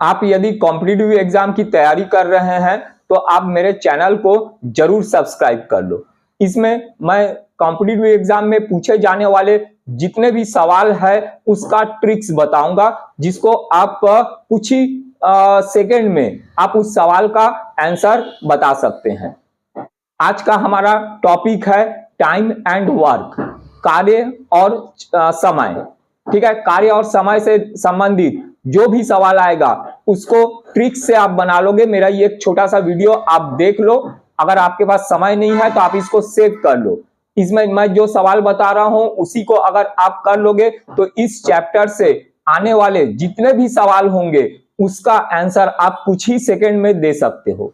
आप यदि competitive exam की तैयारी कर रहे हैं तो आप मेरे चैनल को जरूर सब्सक्राइब कर लो। इसमें मैं कॉम्पिटिटिव एग्जाम में पूछे जाने वाले जितने भी सवाल है उसका ट्रिक्स बताऊंगा, जिसको आप कुछ ही सेकंड में आप उस सवाल का आंसर बता सकते हैं। आज का हमारा टॉपिक है टाइम एंड वर्क, कार्य और समय। ठीक है, कार्य और समय से संबंधित जो भी सवाल आएगा उसको ट्रिक से आप बना लोगे। मेरा ये एक छोटा सा वीडियो आप देख लो, अगर आपके पास समय नहीं है तो आप इसको सेव कर लो। इसमें मैं जो सवाल बता रहा हूं उसी को अगर आप कर लोगे तो इस चैप्टर से आने वाले जितने भी सवाल होंगे उसका आंसर आप कुछ ही सेकंड में दे सकते हो।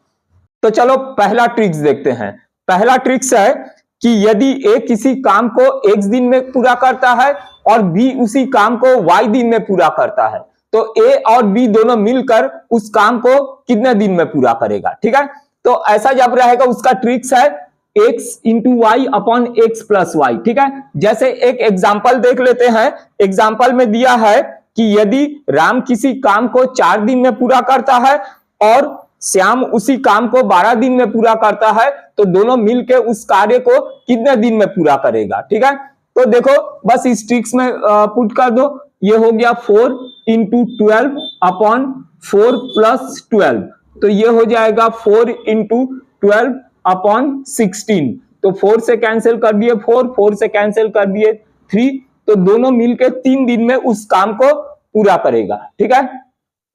तो चलो पहला ट्रिक्स देखते हैं। पहला ट्रिक्स है कि यदि ए किसी काम को x दिन में पूरा करता है और बी उसी काम को y दिन में पूरा करता है, तो ए और बी दोनों मिलकर उस काम को कितने दिन में पूरा करेगा। ठीक है, तो ऐसा जब रहेगा उसका ट्रिक्स है x into Y upon X plus Y. ठीक है, जैसे एक एग्जाम्पल देख लेते हैं। एग्जाम्पल में दिया है कि यदि राम किसी काम को 4 दिन में पूरा करता है और श्याम उसी काम को 12 दिन में पूरा करता है, तो दोनों मिलकर उस कार्य को कितने दिन में पूरा करेगा। ठीक है, तो देखो बस इस ट्रिक्स में पुट कर दो। ये हो गया 4 इंटू 12 अपॉन 4 प्लस 12, तो ये हो जाएगा 4 इंटू 12 अपॉन 16। तो 4 से कैंसिल कर दिए 4 से कैंसिल कर दिए 3, तो दोनों मिलकर 3 दिन में उस काम को पूरा करेगा। ठीक है,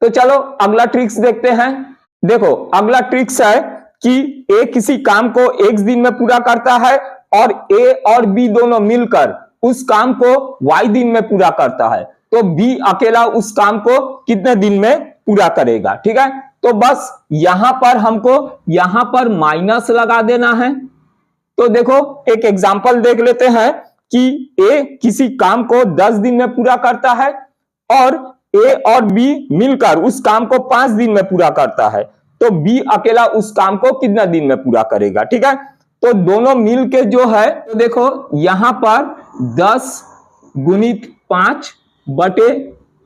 तो चलो अगला ट्रिक्स देखते हैं। देखो अगला ट्रिक्स है कि ए किसी काम को x दिन में पूरा करता है और ए और बी दोनों मिलकर उस काम को y दिन में पूरा करता है, तो बी अकेला उस काम को कितने दिन में पूरा करेगा। ठीक है, तो बस यहां पर हमको यहां पर माइनस लगा देना है। तो देखो एक एग्जांपल देख लेते हैं कि ए किसी काम को 10 दिन में पूरा करता है और ए और बी मिलकर उस काम को 5 दिन में पूरा करता है, तो बी अकेला उस काम को कितना दिन में पूरा करेगा। ठीक है, तो दोनों मिलके जो है, तो देखो यहां पर 10 गुणित 5 बटे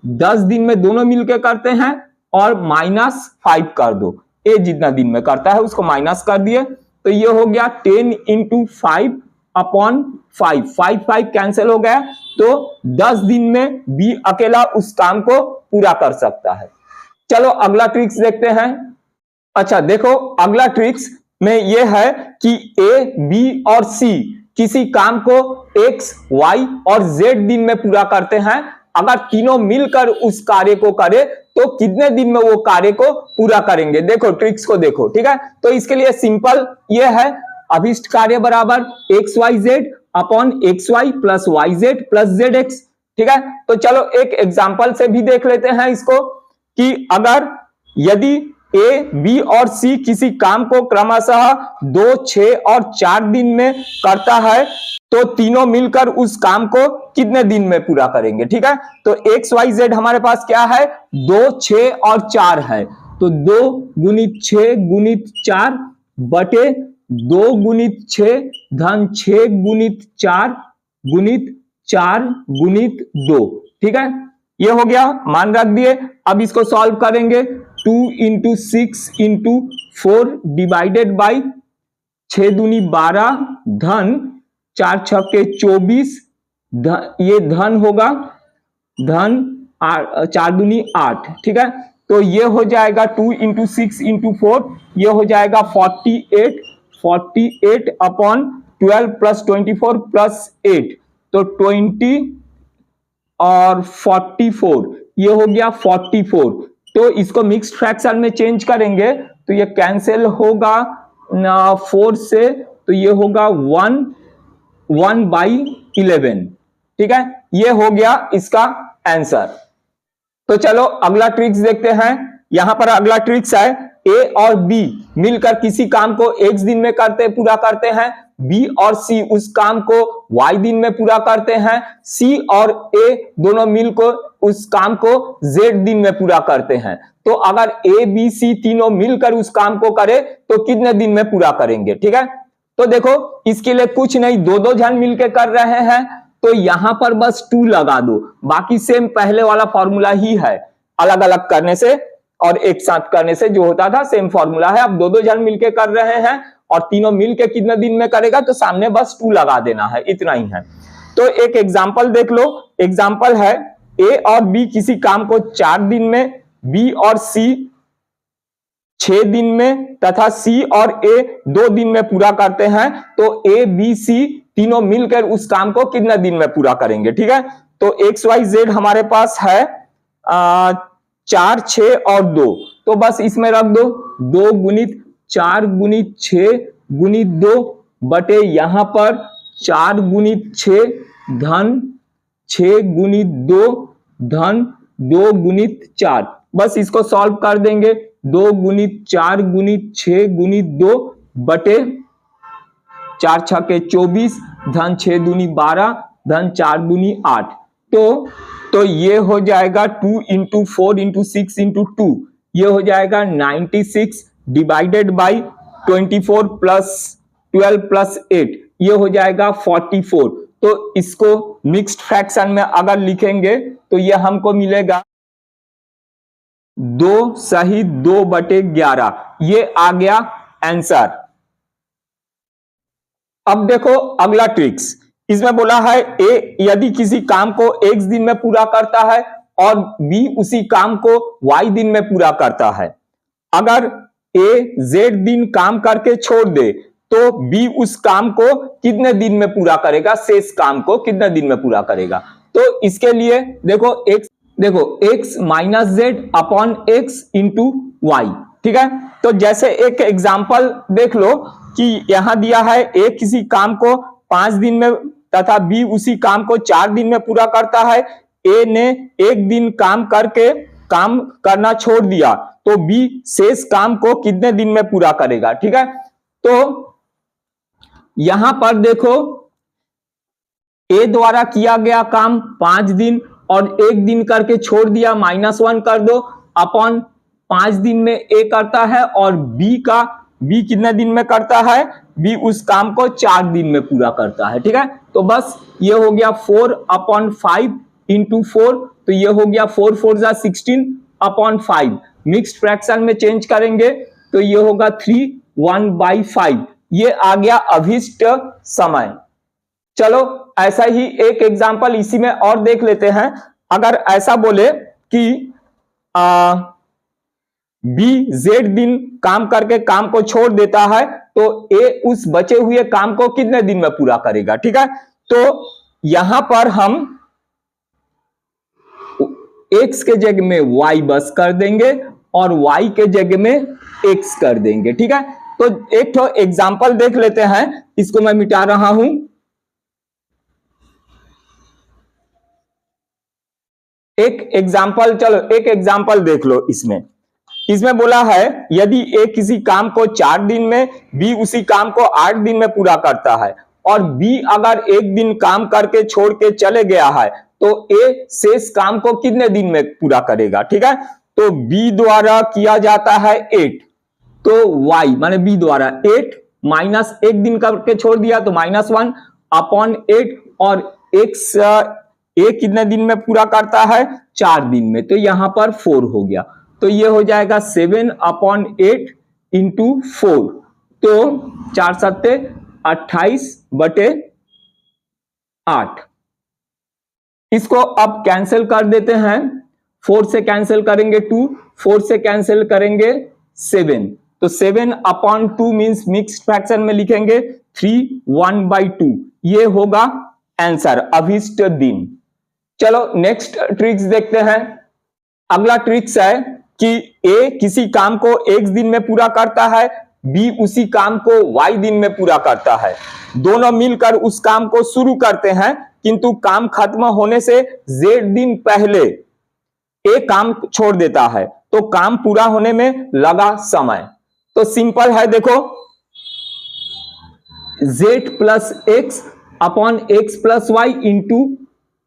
10 दिन में दोनों मिलके करते हैं और -5 कर दो। ए जितना दिन में करता है उसको माइनस कर दिए, तो ये हो गया 10 इंटू 5 अपॉन 5 कैंसिल हो गया, तो 10 दिन में बी अकेला उस काम को पूरा कर सकता है। चलो अगला ट्रिक्स देखते हैं। अच्छा देखो अगला ट्रिक्स में यह है कि ए बी और सी किसी काम को x y और z दिन में पूरा करते हैं। अगर तीनों मिलकर उस कार्य को करे तो कितने दिन में वो कार्य को पूरा करेंगे। देखो ट्रिक्स को देखो। ठीक है, तो इसके लिए सिंपल ये है, अभिष्ट कार्य बराबर X Y Z upon X Y plus Y Z plus Z X. ठीक है, तो चलो एक एग्जांपल से भी देख लेते हैं इसको कि अगर यदि ए बी और सी किसी काम को क्रमशः 2 6 और 4 दिन में करता है, तो तीनों मिलकर उस काम को कितने दिन में पूरा करेंगे। ठीक है, तो एक्स वाई जेड हमारे पास क्या है, 2 6 और 4 है, तो 2 गुणित 6 गुणित 4 बटे 2 गुणित 6 धन 6 गुणित 4 गुणित 4 गुणित 2। ठीक है, ये हो गया, मान रख दिए। अब इसको सॉल्व करेंगे। 2 इंटू 6 इंटू 4 डिवाइडेड बाई 6 दूनी 12 धन 4 छक्के 24, ये धन होगा धन 4 दूनी 8। ठीक है, तो ये हो जाएगा 2 इंटू 6 इंटू 4, ये हो जाएगा 48 अपॉन 12 प्लस 24 प्लस 8, तो 20 और 44, ये हो गया 44। तो इसको मिक्स्ड फ्रैक्शन में चेंज करेंगे तो ये कैंसिल होगा 4 से, तो ये होगा 1/11। ठीक है, ये हो गया इसका आंसर। तो चलो अगला ट्रिक्स देखते हैं। यहां पर अगला ट्रिक्स है ए और बी मिलकर किसी काम को x दिन में पूरा करते हैं, बी और सी उस काम को y दिन में पूरा करते हैं, सी और ए दोनों मिलकर उस काम को z दिन में पूरा करते हैं। तो अगर ए बी सी तीनों मिलकर उस काम को करे तो कितने दिन में पूरा करेंगे। ठीक है, तो देखो इसके लिए कुछ नहीं, 2 जन मिलकर कर रहे हैं, तो यहां पर बस 2 लगा दो, बाकी सेम पहले वाला फॉर्मूला ही है, अलग अलग करने से और एक साथ करने से जो होता था सेम फॉर्मूला है। अब दो दो जन मिलके कर रहे हैं और तीनों मिलके कितने दिन में करेगा, तो सामने बस 2 लगा देना है, इतना ही है। तो एक एग्जांपल देख लो। एग्जांपल है ए और बी किसी काम को 4 दिन में, बी और सी 6 दिन में तथा सी और ए 2 दिन में पूरा करते हैं, तो ए बी सी तीनों मिलकर उस काम को कितने दिन में पूरा करेंगे। ठीक है, तो एक्स वाई जेड हमारे पास है 4 6 और 2, तो बस इसमें रख दो 2 गुणित 4 गुणित 6 गुणित 2 बटे यहां पर 4 गुणित 6 धन 6 गुणित 2 धन 2 गुणित 4। बस इसको सॉल्व कर देंगे। 2 गुणित 4 गुणित 6 गुणित 2 बटे 4 छके 24 धन 6 दूनी 12 धन 4 दूनी 8। तो ये हो जाएगा 2 इंटू 4 इंटू 6 इंटू 2, ये हो जाएगा 96 डिवाइडेड बाई 24 प्लस 12 प्लस 8, ये हो जाएगा 44। तो इसको मिक्स्ड फ्रैक्शन में अगर लिखेंगे तो ये हमको मिलेगा 2 सही 2 बटे 11, ये आ गया आंसर। अब देखो अगला ट्रिक्स, इसमें बोला है ए यदि किसी काम को x दिन में पूरा करता है और b उसी काम को y दिन में पूरा करता है। अगर a z दिन काम करके छोड़ दे तो b उस काम को कितने दिन में पूरा करेगा, शेष काम को कितने दिन में पूरा करेगा। तो इसके लिए देखो x minus Z upon x into Y. ठीक है, तो जैसे एक एग्जांपल देख लो कि यहां दिया है a किसी काम को 5 दिन में तथा b उसी काम को 4 दिन में पूरा करता है। a ने 1 दिन काम करके काम करना छोड़ दिया तो b शेष काम को कितने दिन में पूरा करेगा। ठीक है, तो यहां पर देखो a द्वारा किया गया काम 5 दिन और 1 दिन करके छोड़ दिया, -1 कर दो अपॉन 5 दिन में a करता है और b कितने दिन में करता है, b उस काम को 4 दिन में पूरा करता है। ठीक है, तो बस ये हो गया 4 अपॉन 5 इंटू 4, तो ये हो गया 4 4 जा 16 अपॉन 5। मिक्स्ड फ्रैक्शन में चेंज करेंगे तो ये होगा 3 1/5, ये आ गया अभिष्ट समय। चलो ऐसा ही एक एग्जांपल इसी में और देख लेते हैं। अगर ऐसा बोले कि बी जेड दिन काम करके काम को छोड़ देता है तो ए उस बचे हुए काम को कितने दिन में पूरा करेगा। ठीक है, तो यहां पर हम x के जगह में y बस कर देंगे और y के जगह में x कर देंगे। ठीक है, तो एक तो एग्जांपल देख लेते हैं, इसको मैं मिटा रहा हूं। एक एग्जांपल देख लो। इसमें बोला है यदि ए किसी काम को 4 दिन में, बी उसी काम को 8 दिन में पूरा करता है और बी अगर 1 दिन काम करके छोड़ के चले गया है तो ए शेष काम को कितने दिन में पूरा करेगा। ठीक है, तो बी द्वारा किया जाता है 8, तो y माने बी द्वारा 8 माइनस 1 दिन करके छोड़ दिया तो -1 अपॉन 8 और x ए कितने दिन में पूरा करता है, 4 दिन में, तो यहां पर 4 हो गया, तो ये हो जाएगा 7 अपॉन 8 इंटू 4, तो 4 सत्ते 28 बटे 8। इसको अब कैंसिल कर देते हैं, 4 से कैंसिल करेंगे 2, 4 से कैंसिल करेंगे 7, तो 7 अपॉन 2 मींस मिक्स्ड फ्रैक्शन में लिखेंगे 3 1/2, ये होगा आंसर अभिष्ट दिन। चलो नेक्स्ट ट्रिक्स देखते हैं। अगला ट्रिक्स है कि ए किसी काम को x दिन में पूरा करता है, बी उसी काम को y दिन में पूरा करता है। दोनों मिलकर उस काम को शुरू करते हैं किंतु काम खत्म होने से z दिन पहले ए काम छोड़ देता है, तो काम पूरा होने में लगा समय। तो सिंपल है, देखो z plus X upon X plus Y into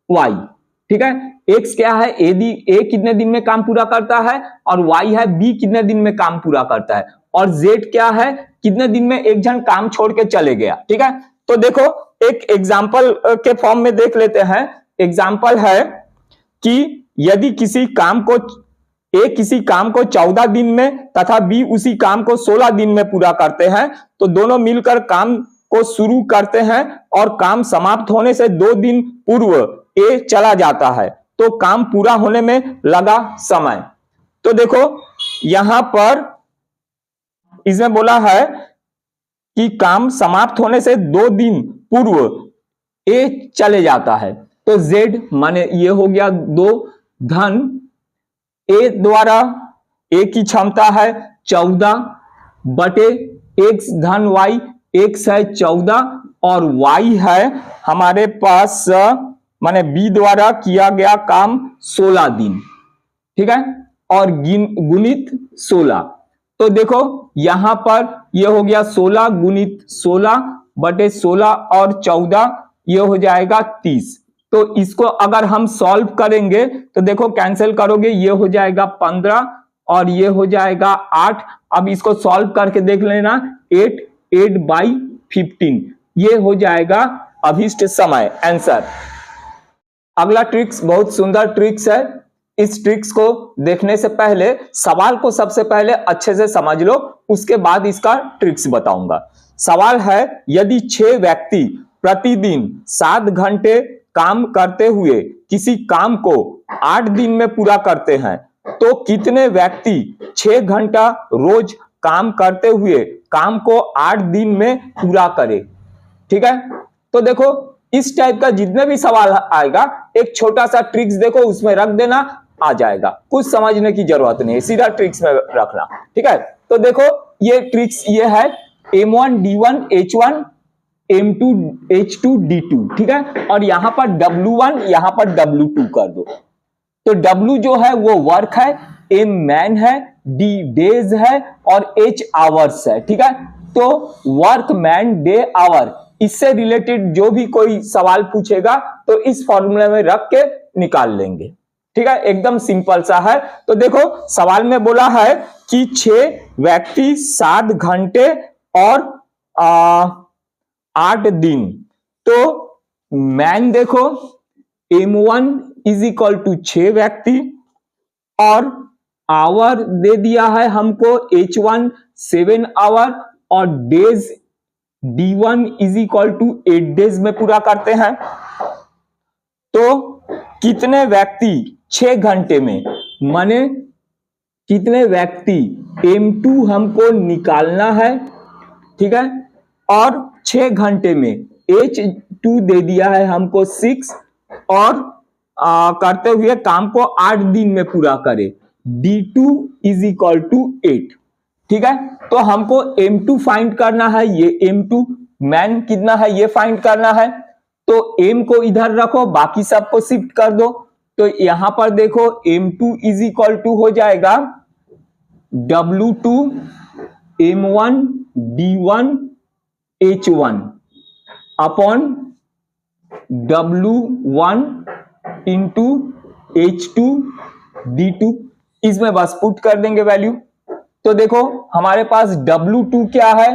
Y. ठीक है, x क्या है, ए कितने दिन में काम पूरा करता है और y है b कितने दिन में काम पूरा करता है और z क्या है, कितने दिन में एक जन काम छोड़ के चले गया। ठीक है, तो देखो एक एग्जांपल के फॉर्म में देख लेते हैं। एग्जांपल है कि यदि किसी काम को ए किसी काम को 14 दिन में तथा बी उसी काम को 16 दिन में पूरा करते हैं तो दोनों मिलकर काम को शुरू करते हैं और काम समाप्त होने से 2 दिन पूर्व ए चला जाता है तो काम पूरा होने में लगा समय। तो देखो यहां पर इसमें बोला है कि काम समाप्त होने से 2 दिन पूर्व ए चले जाता है तो जेड माने ये हो गया 2 धन ए द्वारा ए की क्षमता है 14 बटे एक्स धन वाई, एक्स है 14 और वाई है हमारे पास माने बी द्वारा किया गया काम 16 दिन, ठीक है, और गुणित 16। तो देखो यहां पर ये हो गया 16 गुणित 16 बटे 16 और 14 ये हो जाएगा 30। तो इसको अगर हम सॉल्व करेंगे तो देखो कैंसिल करोगे ये हो जाएगा 15 और ये हो जाएगा 8। अब इसको सॉल्व करके देख लेना 8 बाई 15 ये हो जाएगा अभिष्ट समय आंसर। अगला ट्रिक्स बहुत सुंदर ट्रिक्स है। इस ट्रिक्स को देखने से पहले सवाल को सबसे पहले अच्छे से समझ लो, उसके बाद इसका ट्रिक्स बताऊंगा। सवाल है यदि 6 व्यक्ति प्रतिदिन 7 घंटे काम करते हुए किसी काम को 8 दिन में पूरा करते हैं तो कितने व्यक्ति 6 घंटा रोज काम करते हुए काम को 8 दिन में पूरा करे, ठीक है। तो देखो इस टाइप का जितने भी सवाल आएगा एक छोटा सा ट्रिक्स देखो उसमें रख देना, आ जाएगा, कुछ समझने की जरूरत नहीं है, सीधा ट्रिक्स में रखना, ठीक है। तो देखो ये ट्रिक्स ये है M1 D1 H1 M2 H2 D2, ठीक है, और यहां पर W1 यहां पर W2 कर दो। तो W जो है वो वर्क है, M मैन है, D डेज है और H आवर्स है, ठीक है। तो वर्क मैन डे आवर इससे रिलेटेड जो भी कोई सवाल पूछेगा तो इस फॉर्मूले में रख के निकाल लेंगे, ठीक है, एकदम सिंपल सा है। तो देखो सवाल में बोला है कि 6 व्यक्ति 7 घंटे और 8 दिन। तो मैन देखो M1 इज इक्वल टू 6 व्यक्ति और आवर दे दिया है हमको H1 7 आवर और days D1 is equal to 8 days में पूरा करते हैं। तो कितने व्यक्ति 6 घंटे में माने कितने व्यक्ति M2 हमको निकालना है, ठीक है, और 6 घंटे में H2 दे दिया है हमको 6 और करते हुए काम को 8 दिन में पूरा करे, D2 इज इक्वल टू 8, ठीक है। तो हमको M2 फाइंड करना है, ये M2 मैन कितना है ये फाइंड करना है। तो M को इधर रखो बाकी सबको शिफ्ट कर दो। तो यहां पर देखो M2 इज इक्वल टू हो जाएगा W2 M1 D1 H1 upon W1 into H2 D2, इसमें बस पुट कर देंगे वैल्यू। तो देखो हमारे पास W2 क्या है,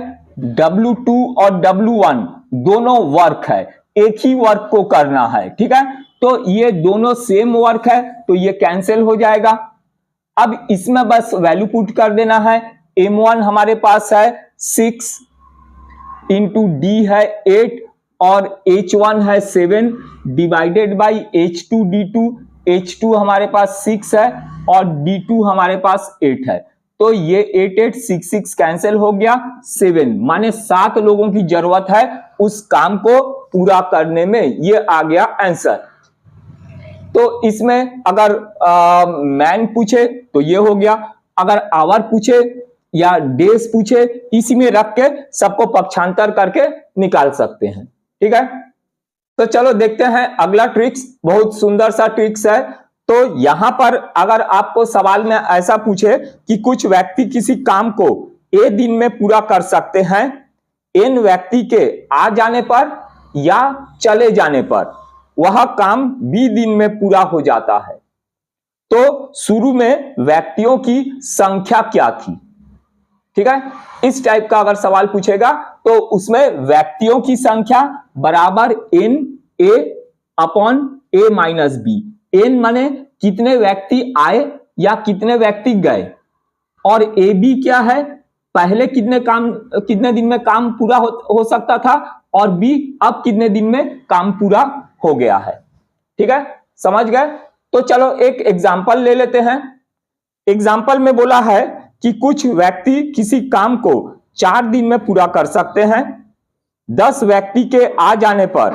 W2 और W1 दोनों वर्क है, एक ही वर्क को करना है, ठीक है। तो ये दोनों सेम वर्क है तो ये कैंसिल हो जाएगा। अब इसमें बस वैल्यू पुट कर देना है। M1 हमारे पास है 6 इंटू D है 8 और H1 है 7 divided by H2 D2, H2 हमारे पास 6 है और D2 हमारे पास 8 है। तो ये 8 8 6 6 कैंसिल हो गया, 7 माने 7 लोगों की जरूरत है उस काम को पूरा करने में, ये आ गया आंसर। तो इसमें अगर मैन पूछे तो ये हो गया, अगर आवर पूछे या डेज पूछे इसी में रख के सबको पक्षांतर करके निकाल सकते हैं, ठीक है। तो चलो देखते हैं अगला ट्रिक्स, बहुत सुंदर सा ट्रिक्स है। तो यहां पर अगर आपको सवाल में ऐसा पूछे कि कुछ व्यक्ति किसी काम को ए दिन में पूरा कर सकते हैं, एन व्यक्ति के आ जाने पर या चले जाने पर वह काम बी दिन में पूरा हो जाता है, तो शुरू में व्यक्तियों की संख्या क्या थी, ठीक है। इस टाइप का अगर सवाल पूछेगा तो उसमें व्यक्तियों की संख्या बराबर N A upon A minus B. N माने कितने व्यक्ति आए या कितने व्यक्ति गए, और ए बी क्या है, पहले कितने दिन में काम पूरा हो सकता था, और बी अब कितने दिन में काम पूरा हो गया है। ठीक है, समझ गए। तो चलो एक एग्जांपल ले लेते हैं। एग्जांपल में बोला है कि कुछ व्यक्ति किसी काम को 4 दिन में पूरा कर सकते हैं। 10 व्यक्ति के आ जाने पर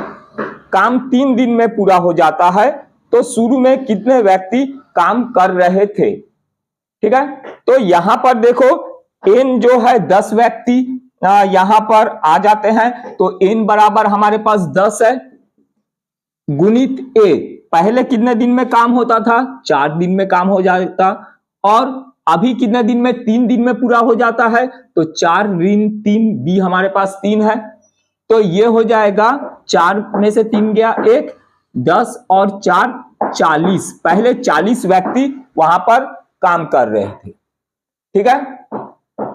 काम 3 दिन में पूरा हो जाता है। तो शुरू में कितने व्यक्ति काम कर रहे थे। ठीक है, तो यहां पर देखो एन जो है 10 व्यक्ति यहां पर आ जाते हैं, तो एन बराबर हमारे पास 10 है, गुणित ए, पहले कितने दिन में काम होता था, 4 दिन में काम हो जाता, और अभी कितने दिन में, 3 दिन में पूरा हो जाता है, तो 4 ऋण 3, बी हमारे पास 3 है, तो ये हो जाएगा 4 में से 3 गया 1, 10 और 4 40, पहले 40 व्यक्ति वहां पर काम कर रहे थे। ठीक है,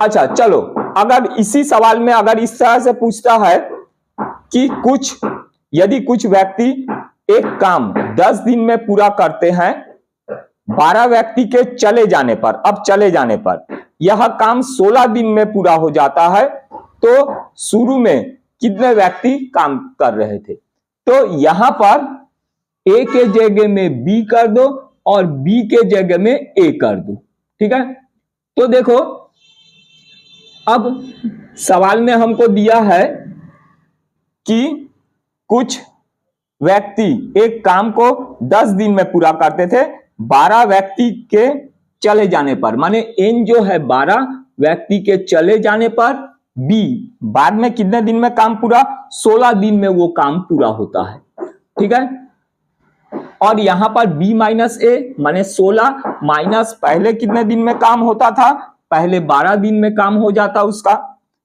अच्छा चलो, अगर इसी सवाल में अगर इस तरह से पूछता है कि यदि कुछ व्यक्ति एक काम 10 दिन में पूरा करते हैं, 12 व्यक्ति के चले जाने पर, अब चले जाने पर यह काम 16 दिन में पूरा हो जाता है, तो शुरू में कितने व्यक्ति काम कर रहे थे। तो यहां पर ए के जगह में बी कर दो और बी के जगह में ए कर दो। ठीक है, तो देखो अब सवाल में हमको दिया है कि कुछ व्यक्ति एक काम को 10 दिन में पूरा करते थे, 12 व्यक्ति के चले जाने पर, माने एन जो है 12 व्यक्ति के चले जाने पर, बी बाद में कितने दिन में काम पूरा, 16 दिन में वो काम पूरा होता है। ठीक है, और यहां पर b माइनस ए माने 16 माइनस पहले कितने दिन में काम होता था, पहले 12 दिन में काम हो जाता उसका,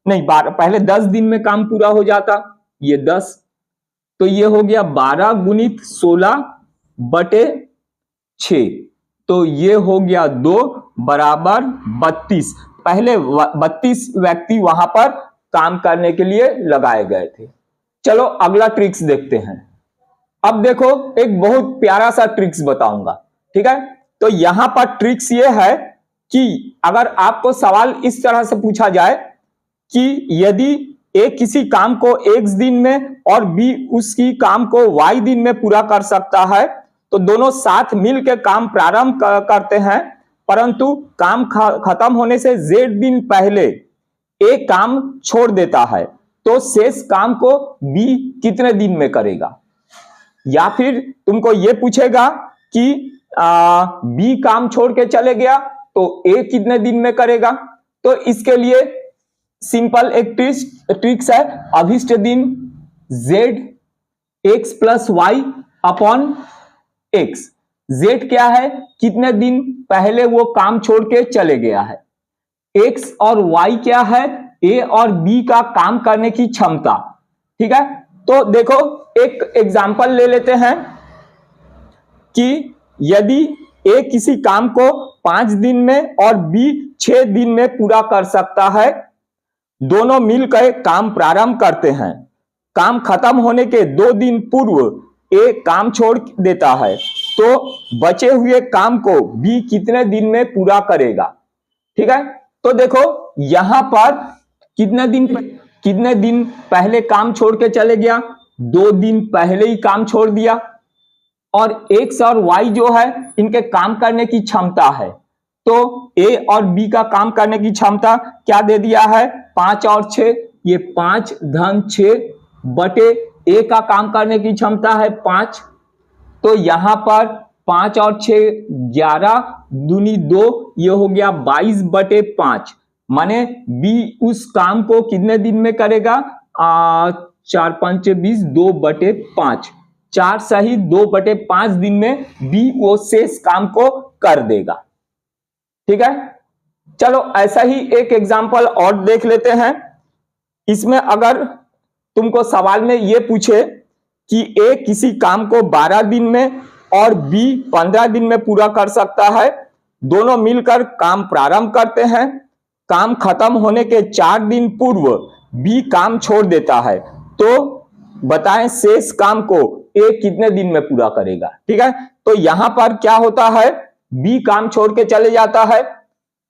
नहीं पहले 10 दिन में काम पूरा हो जाता, ये 10, तो ये हो गया 12 गुणित 16 बटे 6, तो ये हो गया 2 बराबर 32, पहले 32 व्यक्ति वहां पर काम करने के लिए लगाए गए थे। चलो अगला ट्रिक्स देखते हैं। अब देखो एक बहुत प्यारा सा ट्रिक्स बताऊंगा। ठीक है, तो यहां पर ट्रिक्स ये है कि अगर आपको सवाल इस तरह से पूछा जाए कि यदि ए किसी काम को x दिन में और बी उसकी काम को y दिन में पूरा कर सकता है, तो दोनों साथ मिलकर काम प्रारंभ करते हैं, परंतु काम खत्म होने से z दिन पहले ए काम छोड़ देता है, तो शेष काम को b कितने दिन में करेगा। या फिर तुमको यह पूछेगा कि बी काम छोड़ के चले गया तो ए कितने दिन में करेगा, तो इसके लिए सिंपल एक ट्रिक्स है, अभिष्ट दिन z x plus Y upon x। z क्या है, कितने दिन पहले वो काम छोड़ के चले गया है, x और y क्या है, a और b का काम करने की क्षमता। ठीक है, तो देखो एक एग्जांपल ले लेते हैं कि यदि ए किसी काम को 5 दिन में और बी 6 दिन में पूरा कर सकता है, दोनों मिलकर काम प्रारंभ करते हैं, काम खत्म होने के 2 दिन पूर्व ए काम छोड़ देता है, तो बचे हुए काम को बी कितने दिन में पूरा करेगा। ठीक है, तो देखो यहां पर कितने दिन पहले काम छोड़ के चले गया, 2 दिन पहले ही काम छोड़ दिया, और x और y जो है इनके काम करने की क्षमता है, तो a और b का काम करने की क्षमता क्या दे दिया है, 5 और 6, ये 5 धन 6 बटे a का काम करने की क्षमता है 5, तो यहां पर 5 और 6 11 दूनी 2, ये हो गया 22 बटे 5, माने b उस काम को कितने दिन में करेगा, 4 5 20, 2 बटे 5, 4 सही 2 बटे 5 दिन में बी वो शेष काम को कर देगा। ठीक है, चलो ऐसा ही एक एग्जांपल और देख लेते हैं। इसमें अगर तुमको सवाल में ये पूछे कि ए किसी काम को 12 दिन में और बी 15 दिन में पूरा कर सकता है, दोनों मिलकर काम प्रारंभ करते हैं, काम खत्म होने के 4 दिन पूर्व बी काम छोड़ देता है, तो बताएं शेष काम को ए कितने दिन में पूरा करेगा। ठीक है, तो यहां पर क्या होता है, बी काम छोड़ के चले जाता है,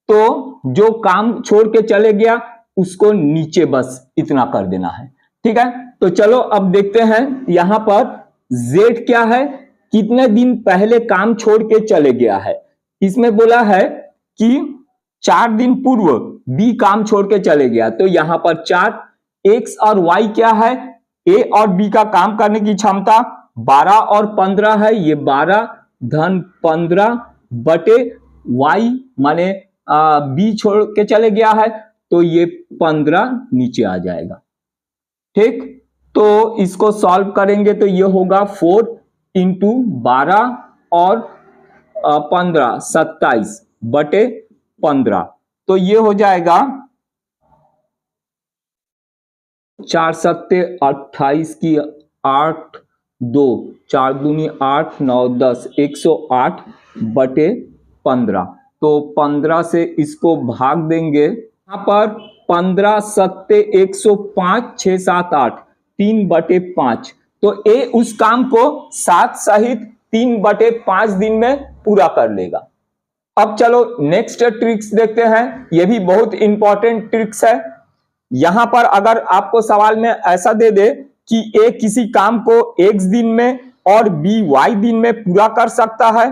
तो जो काम छोड़ के चले गया उसको नीचे बस इतना कर देना है। ठीक है, तो चलो अब देखते हैं यहां पर जेड क्या है, कितने दिन पहले काम छोड़ के चले गया है। इसमें बोला है कि 4 दिन पूर्व बी काम छोड़ के चले गया, तो यहां पर 4, एक्स और वाई क्या है, ए और बी का काम करने की क्षमता 12 और 15 है, ये 12 धन 15 बटे वाई माने बी छोड़ के चले गया है, तो ये 15 नीचे आ जाएगा। ठीक, तो इसको सॉल्व करेंगे तो ये होगा 4 इंटू 12 और 15 27 बटे 15, तो ये हो जाएगा 4 सत्ते 28 की 8 2 4 दूनी 8 9 10 108 बटे 15, तो 15 से इसको भाग देंगे। यहां पर 15 सत्ते 105 6 7 8 3 बटे 5, तो ए उस काम को 7 सहित 3 बटे 5 दिन में पूरा कर लेगा। अब चलो नेक्स्ट ट्रिक्स देखते हैं, यह भी बहुत इंपॉर्टेंट ट्रिक्स है। यहां पर अगर आपको सवाल में ऐसा दे दे कि ए किसी काम को x दिन में और b y दिन में पूरा कर सकता है,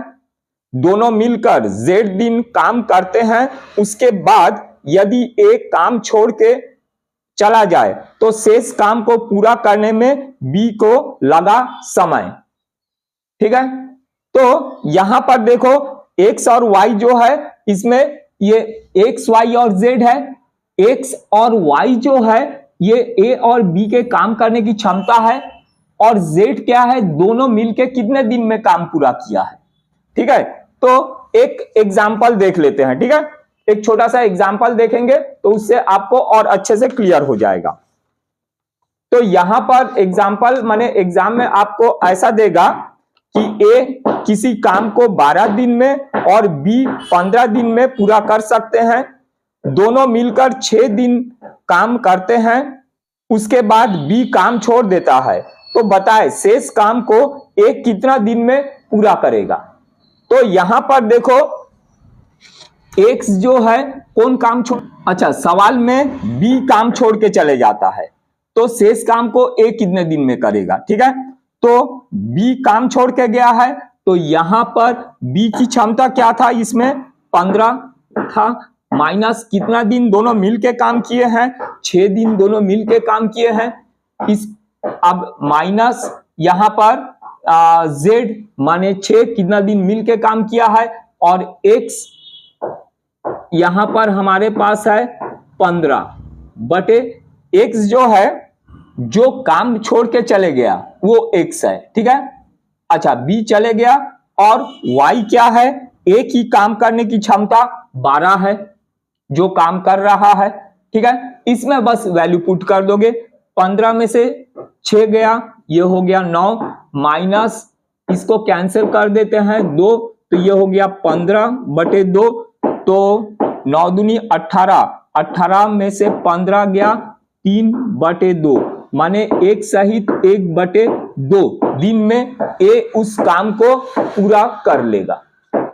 दोनों मिलकर z दिन काम करते हैं, उसके बाद यदि ए काम छोड़ के चला जाए तो शेष काम को पूरा करने में b को लगा समय। ठीक है, तो यहां पर देखो x और y जो है, इसमें ये x y और z है, x और y जो है ये a और b के काम करने की क्षमता है, और z क्या है, दोनों मिलके कितने दिन में काम पूरा किया है। ठीक है, तो एक एग्जांपल देख लेते हैं। ठीक है, एक छोटा सा एग्जांपल देखेंगे तो उससे आपको और अच्छे से क्लियर हो जाएगा। तो यहां पर एग्जांपल माने एग्जाम में आपको ऐसा देगा कि a किसी काम को 12 दिन में और b 15 दिन में पूरा कर सकते हैं, दोनों मिलकर 6 दिन काम करते हैं, उसके बाद b काम छोड़ देता है, तो बताए शेष काम को a कितना दिन में पूरा करेगा। तो यहां पर देखो x जो है कौन काम छोड़, अच्छा सवाल में b काम छोड़ के चले जाता है, तो शेष काम को a कितने दिन में करेगा। ठीक है, तो b काम छोड़ के गया है, तो यहां पर b की क्षमता क्या था, इसमें 15 था, माइनस कितना दिन दोनों मिलके काम किए हैं, 6 दिन दोनों मिलके काम किए हैं। इस अब माइनस यहां पर z माने 6 कितना दिन मिलके काम किया है, और x यहां पर हमारे पास है 15 बटे x जो है जो काम छोड़ के चले गया वो x है। ठीक है, अच्छा b चले गया और y क्या है, a की काम करने की क्षमता 12 है जो काम कर रहा है। ठीक है, इसमें बस वैल्यू पुट कर दोगे, 15 में से 6 गया, ये हो गया 9, माइनस इसको कैंसिल कर देते हैं 2, तो ये हो गया 15 बटे 2, तो 9 दूनी 18, 18 में से 15 गया 3 बटे 2, माने 1 सहित 1 बटे 2 दिन में ए उस काम को पूरा कर लेगा।